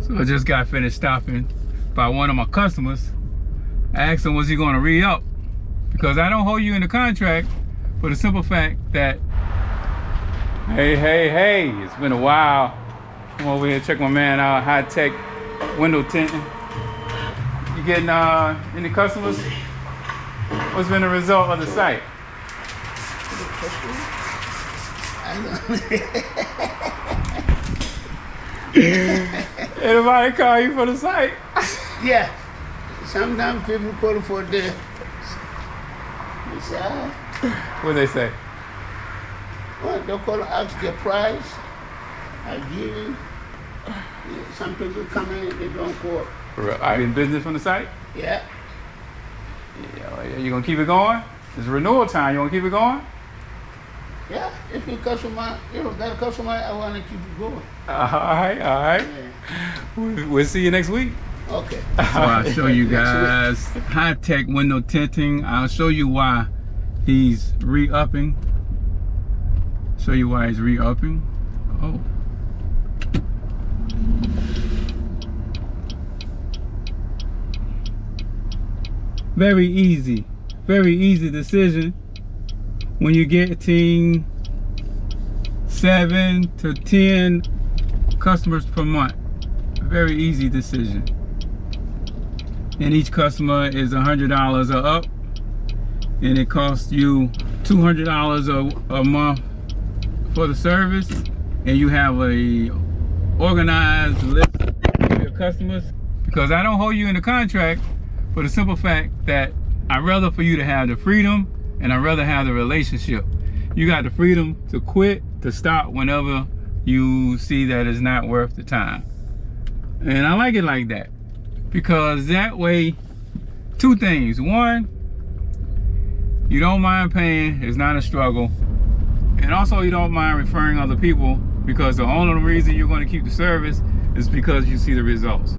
So I just got finished stopping by one of my customers. I asked him, was he going to re-up? Because I don't hold you in the contract for the simple fact that, hey, it's been a while. Come over here, check my man out, high-tech window tinting. You getting any customers? What's been the result of the site? Anybody call you for the site? Yeah. Sometimes people call for the. What they say? Well, they call ask the price. I give you. Some people come in, they don't call. Are you in business from the site? Yeah. Yeah, you gonna keep it going? It's renewal time. You wanna keep it going? Yeah. If you customer, that customer, I want to keep it going. All right. Yeah. We'll see you next week. Okay. So I'll show you guys high-tech window tinting. I'll show you why he's re-upping. Show you why he's re-upping. Oh. Very easy decision when you're getting 7 to 10 customers per month. Very easy decision. And each customer is $100 or up, and it costs you $200 a month for the service, and you have a organized list of your customers. Because I don't hold you in the contract for the simple fact that I'd rather for you to have the freedom, and I'd rather have the relationship. You got the freedom to quit, to stop whenever you see that it's not worth the time. And I like it like that, because that way, two things. One, you don't mind paying, it's not a struggle. And also you don't mind referring other people, because the only reason you're going to keep the service is because you see the results.